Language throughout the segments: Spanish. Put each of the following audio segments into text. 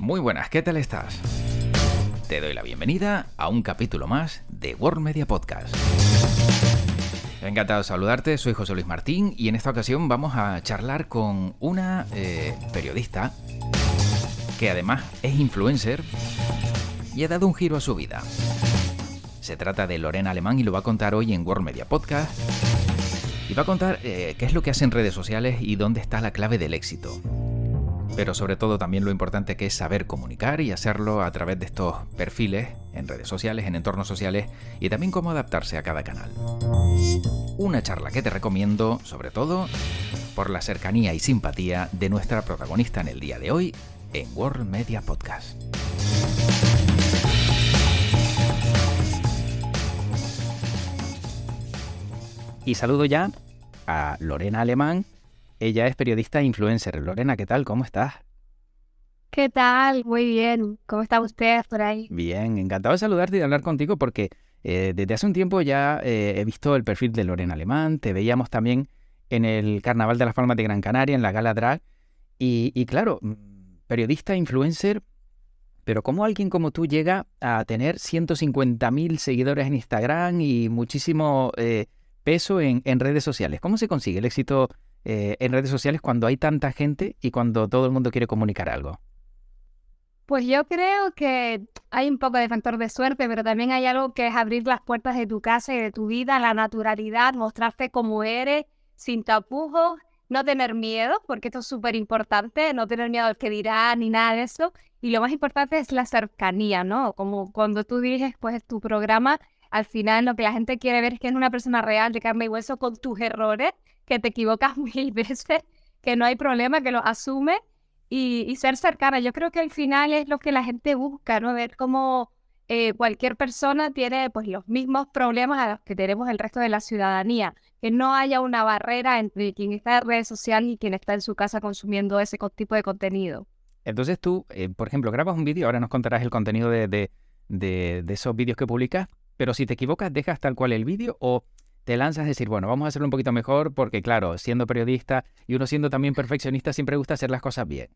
Muy buenas, ¿qué tal estás? Te doy la bienvenida a un capítulo más de World Media Podcast. Encantado de saludarte, soy José Luis Martín y en esta ocasión vamos a charlar con una periodista que además es influencer y ha dado un giro a su vida. Se trata de Lorena Alemán y lo va a contar hoy en World Media Podcast. Y va a contar qué es lo que hace en redes sociales y dónde está la clave del éxito. Pero sobre todo también lo importante que es saber comunicar y hacerlo a través de estos perfiles en redes sociales, en entornos sociales y también cómo adaptarse a cada canal. Una charla que te recomiendo, sobre todo, por la cercanía y simpatía de nuestra protagonista en el día de hoy en World Media Podcast. Y saludo ya a Lorena Alemán. Ella es periodista e influencer. Lorena, ¿qué tal? ¿Cómo estás? ¿Qué tal? Muy bien. ¿Cómo están ustedes por ahí? Bien, encantado de saludarte y de hablar contigo porque desde hace un tiempo ya he visto el perfil de Lorena Alemán. Te veíamos también en el Carnaval de las Palmas de Gran Canaria, en la Gala Drag. Y claro, periodista, influencer, pero ¿cómo alguien como tú llega a tener 150.000 seguidores en Instagram y muchísimo peso en redes sociales? ¿Cómo se consigue el éxito en redes sociales cuando hay tanta gente y cuando todo el mundo quiere comunicar algo? Pues yo creo que hay un poco de factor de suerte, pero también hay algo que es abrir las puertas de tu casa y de tu vida, la naturalidad, mostrarte como eres, sin tapujos, no tener miedo, porque esto es súper importante, no tener miedo al que dirá ni nada de eso. Y lo más importante es la cercanía, ¿no? Como cuando tú diriges pues tu programa, al final lo que la gente quiere ver es que es una persona real, de carne y hueso, con tus errores, que te equivocas 1000 veces, que no hay problema, que los asume. Y ser cercana, yo creo que al final es lo que la gente busca, ¿no? Ver cómo cualquier persona tiene pues los mismos problemas a los que tenemos el resto de la ciudadanía. Que no haya una barrera entre quien está en redes sociales y quien está en su casa consumiendo ese tipo de contenido. Entonces tú, por ejemplo, grabas un vídeo, ahora nos contarás el contenido de esos vídeos que publicas, pero si te equivocas, ¿dejas tal cual el vídeo o te lanzas a decir, bueno, vamos a hacerlo un poquito mejor? Porque claro, siendo periodista y uno siendo también perfeccionista, siempre gusta hacer las cosas bien.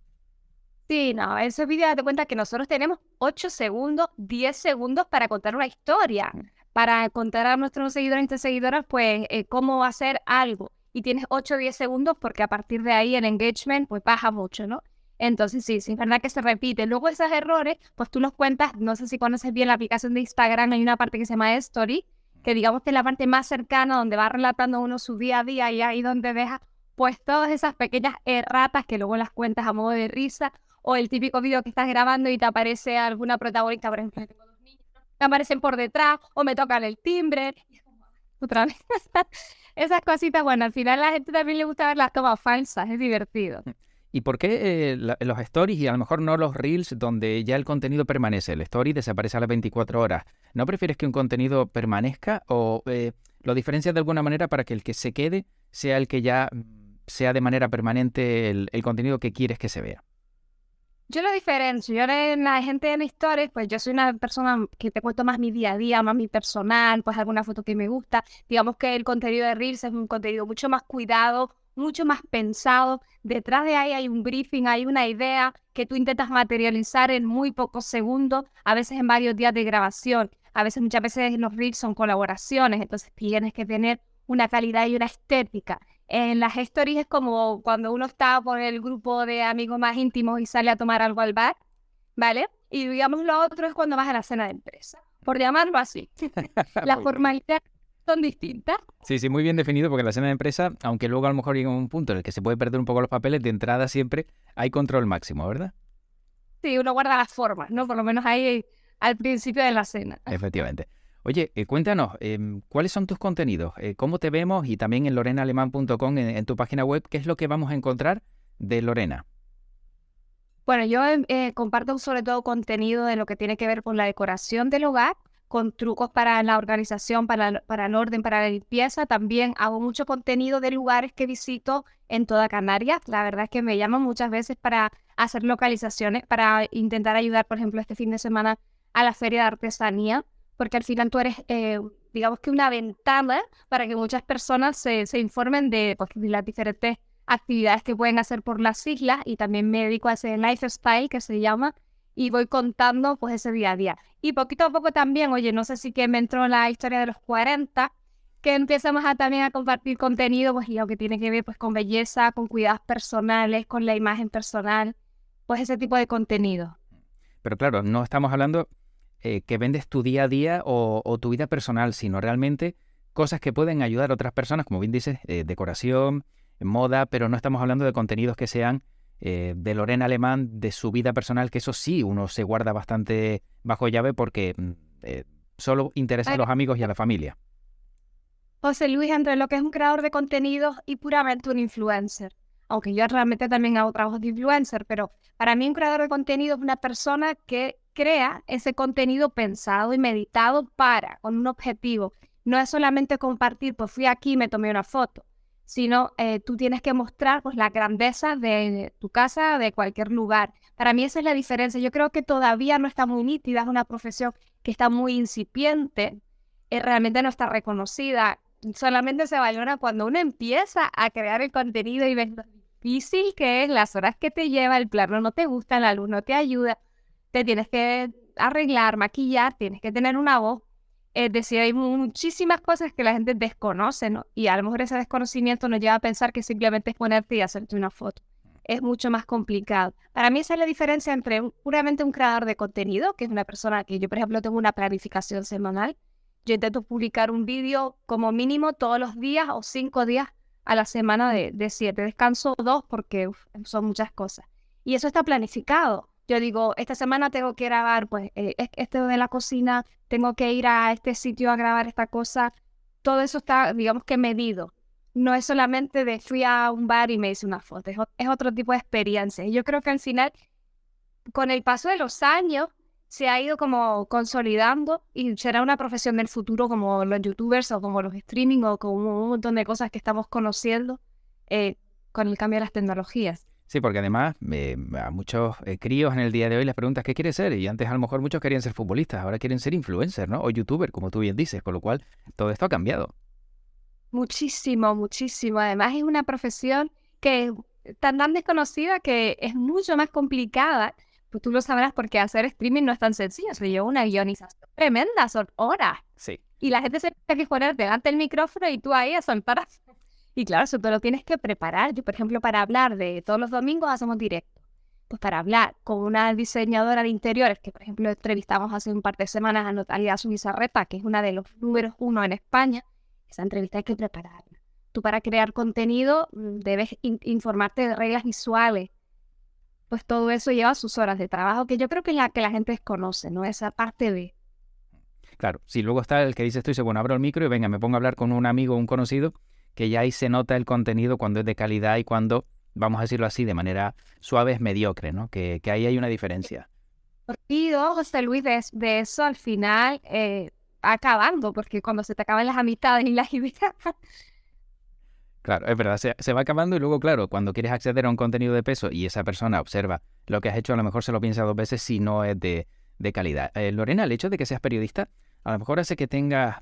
Sí, no, esos vídeos, date cuenta que nosotros tenemos 8 segundos, 10 segundos para contar una historia, para contar a nuestros seguidores y nuestras seguidoras, pues, cómo hacer algo. Y tienes 8 o 10 segundos porque a partir de ahí el engagement, pues, baja mucho, ¿no? Entonces, sí, es verdad que se repite. Luego esos errores, pues, tú los cuentas, no sé si conoces bien la aplicación de Instagram, hay una parte que se llama Story, que digamos que es la parte más cercana donde va relatando uno su día a día y ahí donde deja, pues, todas esas pequeñas erratas que luego las cuentas a modo de risa. O el típico video que estás grabando y te aparece alguna protagonista, por ejemplo, tengo 2 niños, ¿no? Me aparecen por detrás o me tocan el timbre. Y es como, otra vez. Esas cositas, bueno, al final a la gente también le gusta ver las tomas falsas, es divertido. ¿Y por qué los stories y a lo mejor no los reels donde ya el contenido permanece? El story desaparece a las 24 horas. ¿No prefieres que un contenido permanezca o lo diferencias de alguna manera para que el que se quede sea el que ya sea de manera permanente el contenido que quieres que se vea? Yo lo diferencio, yo en la gente en stories, pues yo soy una persona que te cuento más mi día a día, más mi personal, pues alguna foto que me gusta. Digamos que el contenido de Reels es un contenido mucho más cuidado, mucho más pensado. Detrás de ahí hay un briefing, hay una idea que tú intentas materializar en muy pocos segundos, a veces en varios días de grabación. Muchas veces los Reels son colaboraciones, entonces tienes que tener una calidad y una estética. En las stories es como cuando uno está con el grupo de amigos más íntimos y sale a tomar algo al bar, ¿vale? Y digamos lo otro es cuando vas a la cena de empresa, por llamarlo así. Las formalidades son distintas. Sí, sí, muy bien definido porque la cena de empresa, aunque luego a lo mejor llega un punto en el que se puede perder un poco los papeles, de entrada siempre hay control máximo, ¿verdad? Sí, uno guarda las formas, ¿no? Por lo menos ahí al principio de la cena. Efectivamente. Oye, cuéntanos, ¿cuáles son tus contenidos? ¿Cómo te vemos? Y también en lorenaaleman.com, en tu página web, ¿qué es lo que vamos a encontrar de Lorena? Bueno, yo comparto sobre todo contenido de lo que tiene que ver con la decoración del hogar, con trucos para la organización, para el orden, para la limpieza. También hago mucho contenido de lugares que visito en toda Canarias. La verdad es que me llaman muchas veces para hacer localizaciones, para intentar ayudar, por ejemplo, este fin de semana a la Feria de Artesanía, porque al final tú eres, digamos que una ventana para que muchas personas se informen de, pues, de las diferentes actividades que pueden hacer por las islas, y también me dedico a ese lifestyle que se llama, y voy contando pues ese día a día. Y poquito a poco también, oye, no sé si que me entró la historia de los 40, que empezamos también a compartir contenido, pues lo que tiene que ver pues con belleza, con cuidados personales, con la imagen personal, pues ese tipo de contenido. Pero claro, no estamos hablando que vendes tu día a día o tu vida personal, sino realmente cosas que pueden ayudar a otras personas, como bien dices, decoración, moda, pero no estamos hablando de contenidos que sean de Lorena Alemán, de su vida personal, que eso sí uno se guarda bastante bajo llave porque solo interesa a los amigos y a la familia. José Luis, entre lo que es un creador de contenidos y puramente un influencer, aunque yo realmente también hago trabajos de influencer, pero para mí un creador de contenido es una persona que crea ese contenido pensado y meditado con un objetivo. No es solamente compartir, pues fui aquí y me tomé una foto, sino tú tienes que mostrar pues la grandeza de tu casa, de cualquier lugar. Para mí esa es la diferencia. Yo creo que todavía no está muy nítida, es una profesión que está muy incipiente, realmente no está reconocida. Solamente se valora cuando uno empieza a crear el contenido y ves lo difícil que es, las horas que te lleva, el plano no te gusta, la luz no te ayuda, te tienes que arreglar, maquillar, tienes que tener una voz. Es decir, hay muchísimas cosas que la gente desconoce, ¿no? Y a lo mejor ese desconocimiento nos lleva a pensar que simplemente es ponerte y hacerte una foto. Es mucho más complicado. Para mí esa es la diferencia entre puramente un creador de contenido, que es una persona que yo, por ejemplo, tengo una planificación semanal. Yo intento publicar un vídeo como mínimo todos los días o 5 días a la semana de 7. Descanso 2 porque son muchas cosas. Y eso está planificado. Yo digo, esta semana tengo que grabar pues esto de la cocina, tengo que ir a este sitio a grabar esta cosa. Todo eso está, digamos que medido. No es solamente de fui a un bar y me hice una foto. Es otro tipo de experiencia. Y yo creo que al final, con el paso de los años, se ha ido como consolidando y será una profesión del futuro como los youtubers o como los streaming o como un montón de cosas que estamos conociendo con el cambio de las tecnologías. Sí, porque además a muchos críos en el día de hoy les preguntas qué quieres ser y antes a lo mejor muchos querían ser futbolistas, ahora quieren ser influencers, ¿no? O youtuber, como tú bien dices, con lo cual todo esto ha cambiado. Muchísimo, muchísimo. Además es una profesión que es tan desconocida que es mucho más complicada. Pues tú lo sabrás porque hacer streaming no es tan sencillo. Se lleva una guionización tremenda, son horas. Sí. Y la gente se tiene que poner delante del micrófono y tú ahí a soltar. Y claro, eso te lo tienes que preparar. Yo, por ejemplo, para hablar de todos los domingos hacemos directo. Pues para hablar con una diseñadora de interiores, que por ejemplo entrevistamos hace un par de semanas a Natalia Zubizarreta, que es una de los números 1 en España, esa entrevista hay que prepararla. Tú para crear contenido debes informarte de reglas visuales. Pues todo eso lleva sus horas de trabajo, que yo creo que es la que la gente desconoce, ¿no? Esa parte de... Claro, si luego está el que dices tú, dice, bueno, abro el micro y venga, me pongo a hablar con un amigo o un conocido, que ya ahí se nota el contenido cuando es de calidad y cuando, vamos a decirlo así, de manera suave es mediocre, ¿no? Que ahí hay una diferencia. Y José Luis, de eso al final acabando, porque cuando se te acaban las amistades y las ideas... Claro, es verdad, se va acabando y luego, claro, cuando quieres acceder a un contenido de peso y esa persona observa lo que has hecho, a lo mejor se lo piensa 2 veces si no es de calidad. Lorena, el hecho de que seas periodista, a lo mejor hace que tengas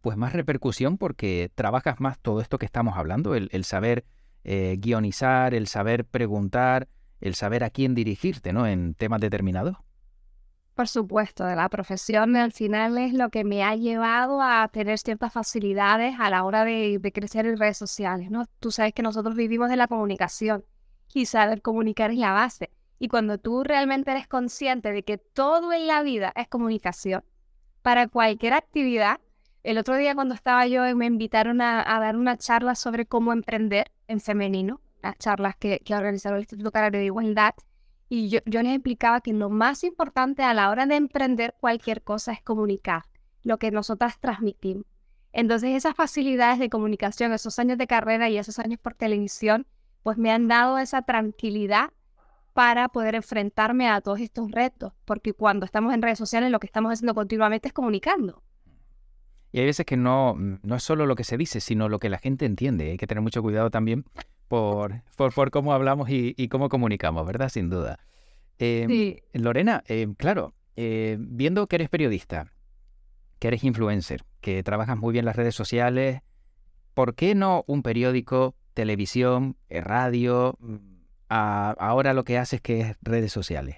pues más repercusión porque trabajas más todo esto que estamos hablando, el saber guionizar, el saber preguntar, el saber a quién dirigirte, ¿no? En temas determinados. Por supuesto, de la profesión al final es lo que me ha llevado a tener ciertas facilidades a la hora de crecer en redes sociales, ¿no? Tú sabes que nosotros vivimos de la comunicación y saber comunicar es la base. Y cuando tú realmente eres consciente de que todo en la vida es comunicación, para cualquier actividad, el otro día cuando estaba yo me invitaron a dar una charla sobre cómo emprender en femenino, las charlas que organizaron el Instituto Canario de Igualdad. Y yo les explicaba que lo más importante a la hora de emprender cualquier cosa es comunicar, lo que nosotras transmitimos. Entonces esas facilidades de comunicación, esos años de carrera y esos años por televisión, pues me han dado esa tranquilidad para poder enfrentarme a todos estos retos, porque cuando estamos en redes sociales lo que estamos haciendo continuamente es comunicando. Y hay veces que no es solo lo que se dice, sino lo que la gente entiende. Hay que tener mucho cuidado también por cómo hablamos y cómo comunicamos, ¿verdad? Sin duda. Sí. Lorena, claro, viendo que eres periodista, que eres influencer, que trabajas muy bien las redes sociales, ¿por qué no un periódico, televisión, radio, ahora lo que haces que es redes sociales?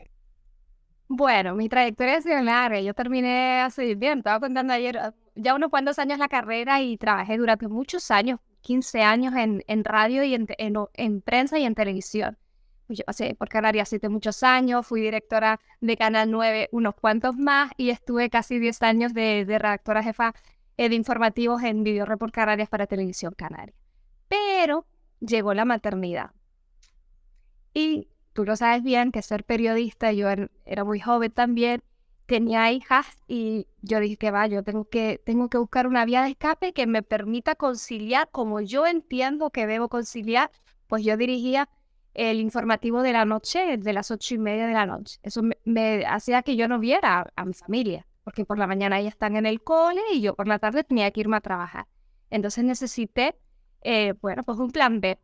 Bueno, mi trayectoria ha sido larga. Yo terminé hace bien, estaba contando ayer, ya unos cuantos años la carrera y trabajé durante muchos años, 15 años en radio y en prensa y en televisión. Pues yo pasé por Canarias 7 muchos años, fui directora de Canal 9 unos cuantos más y estuve casi 10 años de redactora jefa de informativos en Video Report Canarias para Televisión Canaria. Pero llegó la maternidad. Y tú lo sabes bien que ser periodista, yo era muy joven también, tenía hijas y yo dije que va, yo tengo que buscar una vía de escape que me permita conciliar como yo entiendo que debo conciliar. Pues yo dirigía el informativo de la noche, de las 8:30 de la noche. Eso me hacía que yo no viera a mi familia, porque por la mañana ellas están en el cole y yo por la tarde tenía que irme a trabajar. Entonces necesité, bueno, pues un plan B.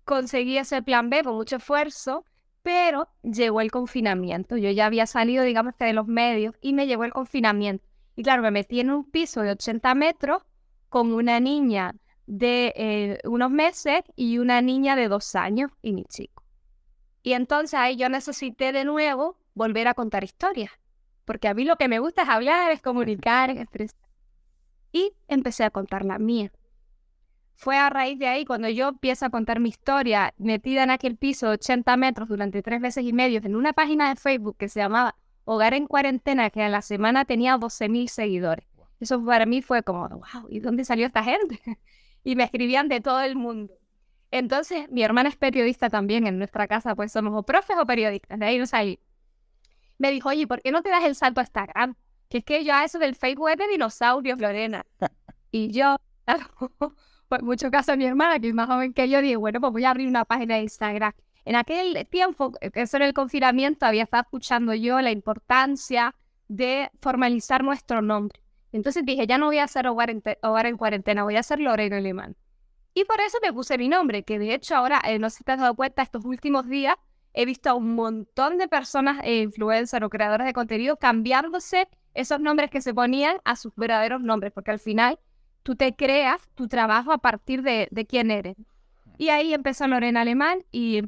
Conseguí ese plan B con mucho esfuerzo, pero llegó el confinamiento. Yo ya había salido, digamos que de los medios, y me llegó el confinamiento. Y claro, me metí en un piso de 80 metros con una niña de unos meses y una niña de 2 años y mi chico. Y entonces ahí yo necesité de nuevo volver a contar historias, porque a mí lo que me gusta es hablar, es comunicar, es expresar. Y empecé a contar la mía. Fue a raíz de ahí cuando yo empiezo a contar mi historia metida en aquel piso de 80 metros durante 3 meses y medio en una página de Facebook que se llamaba Hogar en Cuarentena, que a la semana tenía 12.000 seguidores. Eso para mí fue como, wow, ¿y dónde salió esta gente? Y me escribían de todo el mundo. Entonces, mi hermana es periodista también en nuestra casa, pues somos o profes o periodistas, de ahí no salí. Me dijo, oye, ¿por qué no te das el salto a Instagram? Que es que ya eso del Facebook es de dinosaurios, Lorena. Y yo, pues mucho caso de mi hermana, que es más joven que yo, dije, bueno, pues voy a abrir una página de Instagram. En aquel tiempo, eso en el confinamiento, había estado escuchando yo la importancia de formalizar nuestro nombre. Entonces dije, ya no voy a hacer hogar en cuarentena, voy a hacer Lorena Alemán. Y por eso me puse mi nombre, que de hecho ahora, no sé si te has dado cuenta, estos últimos días he visto a un montón de personas, influencers o creadores de contenido, cambiándose esos nombres que se ponían a sus verdaderos nombres, porque al final tú te creas tu trabajo a partir de quién eres. Y ahí empezó Lorena Alemán y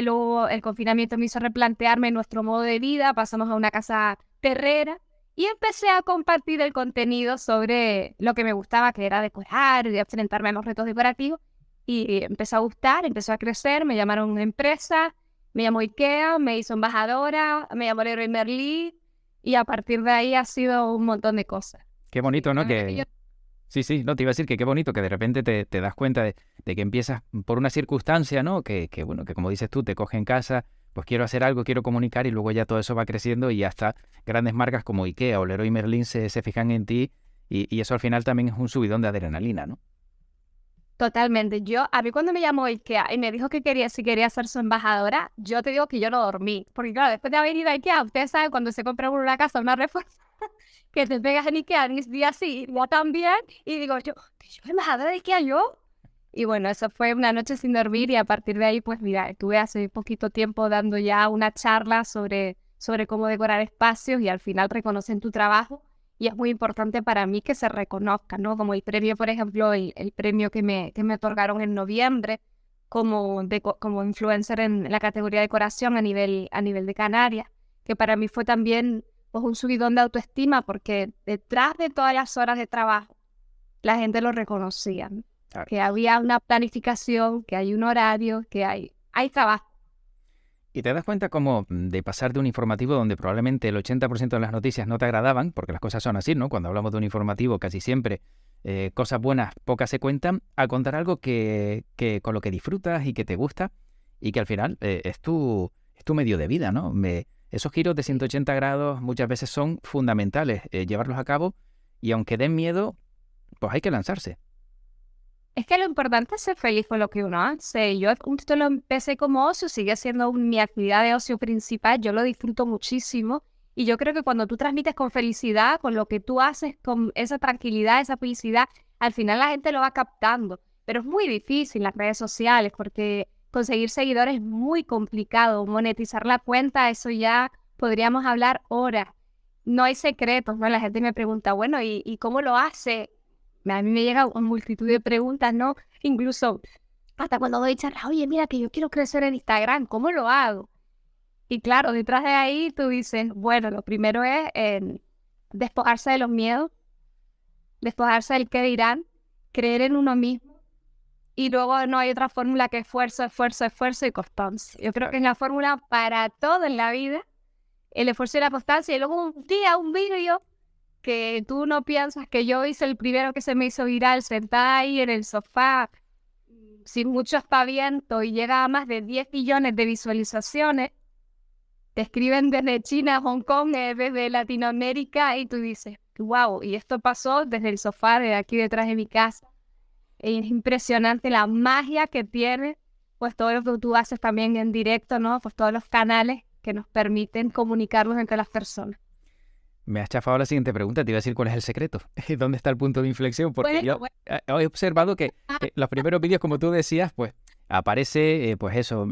luego el confinamiento me hizo replantearme nuestro modo de vida, pasamos a una casa terrera y empecé a compartir el contenido sobre lo que me gustaba, que era decorar y enfrentarme a los retos decorativos. Y empezó a gustar, empezó a crecer, me llamaron una empresa, me llamó IKEA, me hizo embajadora, me llamó Leroy Merlin y a partir de ahí ha sido un montón de cosas. Qué bonito, ¿no? Sí, no, te iba a decir que qué bonito que de repente te das cuenta de que empiezas por una circunstancia, ¿no? Bueno, que como dices tú, te coge en casa, pues quiero hacer algo, quiero comunicar y luego ya todo eso va creciendo y hasta grandes marcas como IKEA o Leroy Merlin se fijan en ti y eso al final también es un subidón de adrenalina, ¿no? Totalmente. A mí cuando me llamó IKEA y me dijo que si quería ser su embajadora, yo te digo que yo no dormí. Porque claro, después de haber ido a IKEA, ustedes saben cuando se compra una casa, una reforma, que te pegas en IKEA en ese día así, yo también, y digo yo embajadora de IKEA yo. Y bueno, eso fue una noche sin dormir y a partir de ahí, pues mira, estuve hace poquito tiempo dando ya una charla sobre cómo decorar espacios y al final reconocen tu trabajo y es muy importante para mí que se reconozca, ¿no? Como el premio, por ejemplo, el premio que me otorgaron en noviembre como influencer en la categoría de decoración a nivel de Canarias, que para mí fue también pues un subidón de autoestima porque detrás de todas las horas de trabajo la gente lo reconocía, ¿no? Claro. Que había una planificación, que hay un horario, que hay trabajo. Y te das cuenta como de pasar de un informativo donde probablemente el 80% de las noticias no te agradaban, porque las cosas son así, ¿no? Cuando hablamos de un informativo casi siempre cosas buenas pocas se cuentan, a contar algo que con lo que disfrutas y que te gusta y que al final es tu medio de vida, ¿no? Esos giros de 180 grados muchas veces son fundamentales llevarlos a cabo y aunque den miedo, pues hay que lanzarse. Es que lo importante es ser feliz con lo que uno hace. Yo esto lo empecé como ocio, sigue siendo mi actividad de ocio principal, yo lo disfruto muchísimo y yo creo que cuando tú transmites con felicidad, con lo que tú haces, con esa tranquilidad, esa felicidad, al final la gente lo va captando. Pero es muy difícil en las redes sociales porque conseguir seguidores es muy complicado, monetizar la cuenta, eso ya podríamos hablar horas. No hay secretos, ¿no? La gente me pregunta, bueno, ¿y cómo lo hace? A mí me llega una multitud de preguntas, ¿no? Incluso hasta cuando doy charlas, oye, mira que yo quiero crecer en Instagram, ¿cómo lo hago? Y claro, detrás de ahí tú dices, bueno, lo primero es despojarse de los miedos, despojarse del qué dirán, creer en uno mismo. Y luego no hay otra fórmula que esfuerzo, esfuerzo, esfuerzo y constancia. Yo creo que es la fórmula para todo en la vida, el esfuerzo y la constancia. Y luego un día, un vídeo que tú no piensas que yo hice el primero que se me hizo viral, sentada ahí en el sofá, sin mucho aspaviento, y llega a más de 10 millones de visualizaciones. Te escriben desde China, Hong Kong, desde Latinoamérica, y tú dices, wow, y esto pasó desde el sofá de aquí detrás de mi casa. Es impresionante la magia que tiene, pues todo lo que tú haces también en directo, ¿no? Pues todos los canales que nos permiten comunicarnos entre las personas. Me has chafado la siguiente pregunta, te iba a decir cuál es el secreto, dónde está el punto de inflexión, porque yo he observado que los primeros vídeos, como tú decías, pues aparece, pues eso,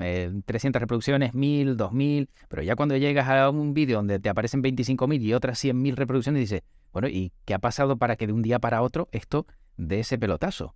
300 reproducciones, 1000, 2000, pero ya cuando llegas a un vídeo donde te aparecen 25.000 y otras 100.000 reproducciones, dices, bueno, ¿y qué ha pasado para que de un día para otro esto dé ese pelotazo?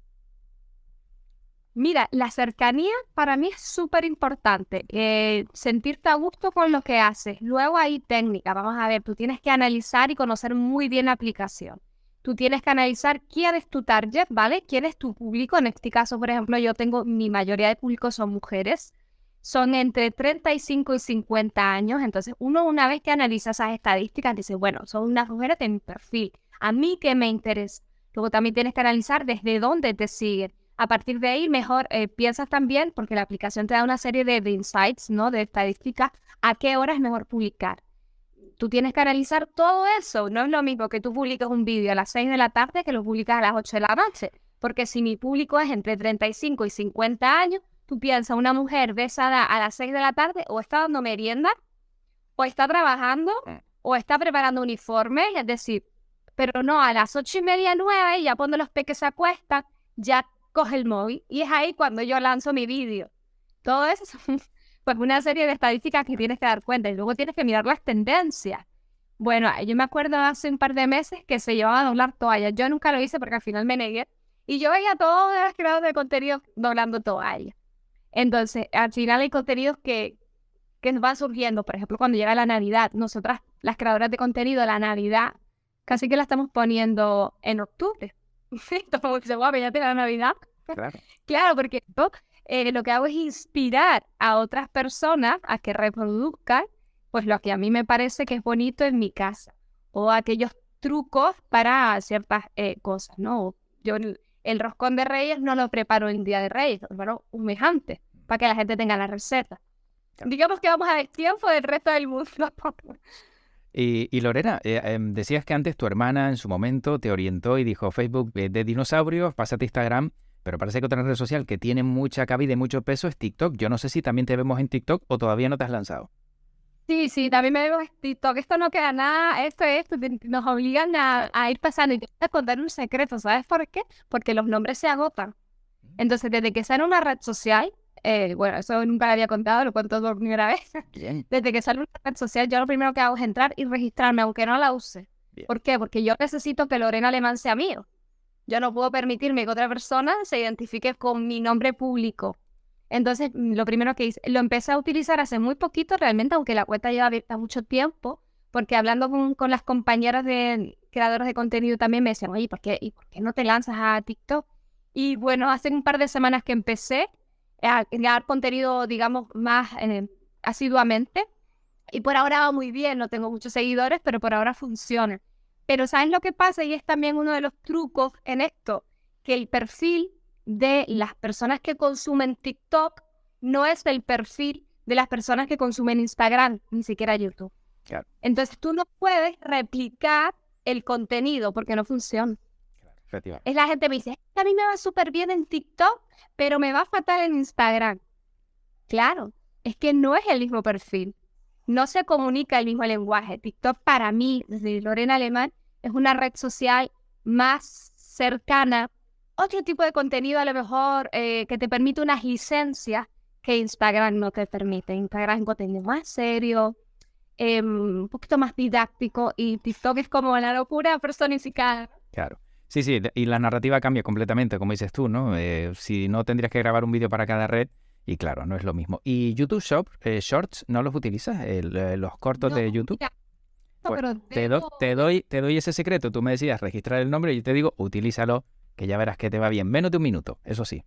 Mira, la cercanía para mí es súper importante, sentirte a gusto con lo que haces. Luego hay técnica, vamos a ver, tú tienes que analizar y conocer muy bien la aplicación. Tú tienes que analizar quién es tu target, ¿vale? ¿Quién es tu público? En este caso, por ejemplo, mi mayoría de públicos son mujeres, son entre 35 y 50 años. Entonces, uno una vez que analiza esas estadísticas, dice, bueno, son unas mujeres de mi perfil, ¿a mí qué me interesa? Luego también tienes que analizar desde dónde te siguen. A partir de ahí, mejor piensas también, porque la aplicación te da una serie de insights, ¿no? De estadísticas, a qué hora es mejor publicar. Tú tienes que analizar todo eso. No es lo mismo que tú publiques un vídeo a las 6 de la tarde que lo publicas a las 8 de la noche. Porque si mi público es entre 35 y 50 años, tú piensas, una mujer de esa edad a las 6 de la tarde o está dando merienda, o está trabajando, o está preparando uniformes. Es decir, pero no, a las 8:30, 9, ya cuando los peques se acuestan, ya coge el móvil, y es ahí cuando yo lanzo mi vídeo. Todo eso son pues una serie de estadísticas que tienes que dar cuenta, y luego tienes que mirar las tendencias. Bueno, yo me acuerdo hace un par de meses que se llevaba a doblar toallas. Yo nunca lo hice porque al final me negué, y yo veía a todos los creadores de contenido doblando toallas. Entonces, al final hay contenidos que van surgiendo. Por ejemplo, cuando llega la Navidad, nosotras, las creadoras de contenido, la Navidad casi que la estamos poniendo en octubre. Como que se va a ya la Navidad. Claro. Claro, porque yo lo que hago es inspirar a otras personas a que reproduzcan pues lo que a mí me parece que es bonito en mi casa, o aquellos trucos para ciertas cosas, ¿no? Yo el roscón de Reyes no lo preparo el día de Reyes, lo preparo un mes antes, para que la gente tenga la receta. Digamos que vamos a dar tiempo del resto del mundo. Y Lorena, decías que antes tu hermana en su momento te orientó y dijo, Facebook de dinosaurios, pásate a Instagram, pero parece que otra red social que tiene mucha cabida y mucho peso es TikTok. Yo no sé si también te vemos en TikTok o todavía no te has lanzado. Sí, también me veo en TikTok. Esto no queda nada, nos obligan a ir pasando. Y te voy a contar un secreto, ¿sabes por qué? Porque los nombres se agotan. Entonces, desde que sale una red social, bueno, eso nunca lo había contado, lo cuento por primera vez. Bien. Desde que sale una red social, yo lo primero que hago es entrar y registrarme, aunque no la use. Bien. ¿Por qué? Porque yo necesito que Lorena Alemán sea mío. Yo no puedo permitirme que otra persona se identifique con mi nombre público. Entonces, lo primero que hice, lo empecé a utilizar hace muy poquito realmente, aunque la cuenta lleva abierta mucho tiempo, porque hablando con las compañeras de creadoras de contenido también me decían, oye, ¿por qué no te lanzas a TikTok? Y bueno, hace un par de semanas que empecé a crear contenido, digamos, más asiduamente, y por ahora va muy bien, no tengo muchos seguidores, pero por ahora funciona. Pero ¿sabes lo que pasa? Y es también uno de los trucos en esto, que el perfil de las personas que consumen TikTok no es el perfil de las personas que consumen Instagram, ni siquiera YouTube. Claro. Entonces tú no puedes replicar el contenido porque no funciona. Claro, Es la gente me dice, a mí me va súper bien en TikTok, pero me va fatal en Instagram. Claro, es que no es el mismo perfil. No se comunica el mismo lenguaje. TikTok para mí, desde Lorena Alemán, es una red social más cercana. Otro tipo de contenido a lo mejor que te permite unas licencias que Instagram no te permite. Instagram es un contenido más serio, un poquito más didáctico, y TikTok es como la locura personificada. Claro. Sí, y la narrativa cambia completamente, como dices tú, ¿no? Si no tendrías que grabar un vídeo para cada red, Y claro, no es lo mismo. ¿Y YouTube Shorts no los utilizas? Los cortos No, de YouTube. mira, no, Pues pero te doy ese secreto. Tú me decías registrar el nombre y yo te digo, utilízalo, que ya verás que te va bien. Menos de un minuto, eso sí.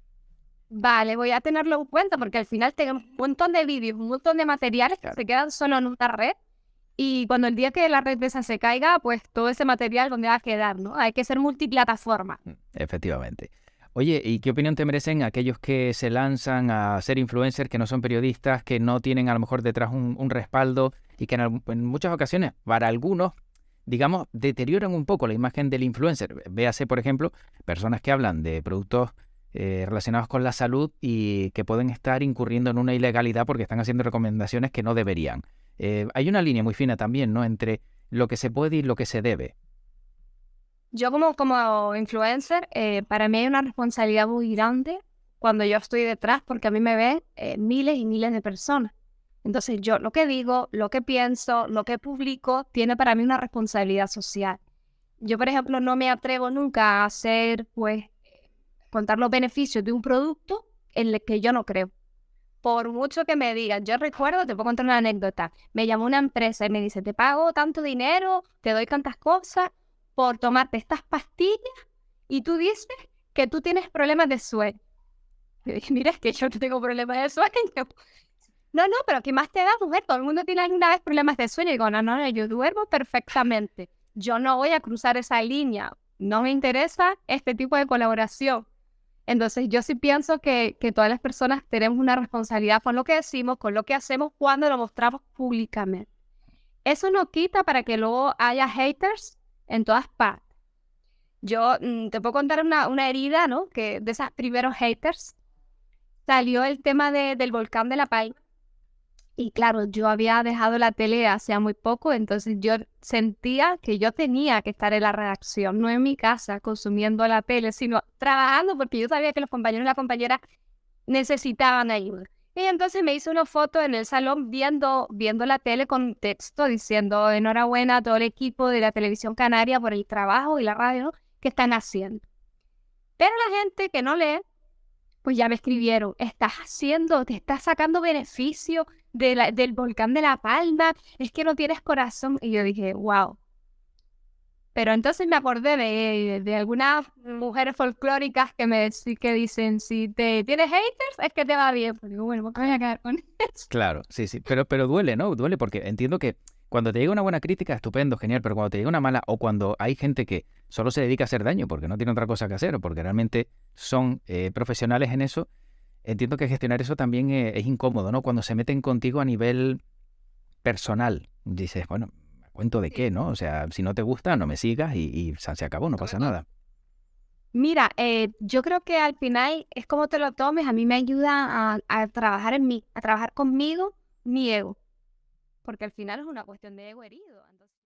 vale, voy a tenerlo en cuenta porque al final tenemos un montón de vídeos, un montón de materiales que Claro. se quedan solo en una red y cuando el día que la red de esa se caiga, pues todo ese material donde va a quedar, ¿no? Hay que ser multiplataforma. Efectivamente. Oye, ¿y qué opinión te merecen aquellos que se lanzan a ser influencers, que no son periodistas, que no tienen a lo mejor detrás un respaldo y que en muchas ocasiones, para algunos, digamos, deterioran un poco la imagen del influencer? Véase, por ejemplo, personas que hablan de productos relacionados con la salud y que pueden estar incurriendo en una ilegalidad porque están haciendo recomendaciones que no deberían. Hay una línea muy fina también, ¿no?, entre lo que se puede y lo que se debe. Yo como influencer, para mí hay una responsabilidad muy grande cuando yo estoy detrás porque a mí me ven miles y miles de personas. Entonces yo lo que digo, lo que pienso, lo que publico, tiene para mí una responsabilidad social. Yo, por ejemplo, no me atrevo nunca a hacer, pues, contar los beneficios de un producto en el que yo no creo. Por mucho que me digan, yo recuerdo, te puedo contar una anécdota, me llamó una empresa y me dice, te pago tanto dinero, te doy tantas cosas por tomarte estas pastillas y tú dices que tú tienes problemas de sueño. Yo dije, mira, es que yo no tengo problemas de sueño. No, no, pero ¿qué más te da, mujer? Todo el mundo tiene alguna vez problemas de sueño. Y digo, no, no, no, yo duermo perfectamente. Yo no voy a cruzar esa línea. No me interesa este tipo de colaboración. Entonces, yo sí pienso que todas las personas tenemos una responsabilidad con lo que decimos, con lo que hacemos cuando lo mostramos públicamente. Eso no quita para que luego haya haters en todas partes. Yo te puedo contar una herida, ¿no? Que de esos primeros haters salió el tema del volcán de La Palma. Y claro, yo había dejado la tele hacía muy poco, entonces yo sentía que yo tenía que estar en la redacción, no en mi casa consumiendo la tele, sino trabajando porque yo sabía que los compañeros y las compañeras necesitaban ayuda. Y entonces me hice una foto en el salón viendo la tele con texto diciendo enhorabuena a todo el equipo de la televisión canaria por el trabajo y la radio que están haciendo. Pero la gente que no lee, pues ya me escribieron, te estás sacando beneficio del volcán de La Palma, es que no tienes corazón. Y yo dije, wow. Pero entonces me acordé de algunas mujeres folclóricas que dicen, si te tienes haters, es que te va bien. Pues digo, bueno, me voy a quedar con eso. Claro, sí, sí, pero duele, ¿no? Duele porque entiendo que cuando te llega una buena crítica, estupendo, genial, pero cuando te llega una mala o cuando hay gente que solo se dedica a hacer daño porque no tiene otra cosa que hacer o porque realmente son profesionales en eso, entiendo que gestionar eso también es incómodo, ¿no? Cuando se meten contigo a nivel personal, dices, bueno, ¿a cuento de qué, no? O sea, si no te gusta, no me sigas y se acabó, no pasa nada. Mira, yo creo que al final es como te lo tomes, a mí me ayuda a trabajar en mí, a trabajar conmigo, mi ego, porque al final es una cuestión de ego herido. Entonces...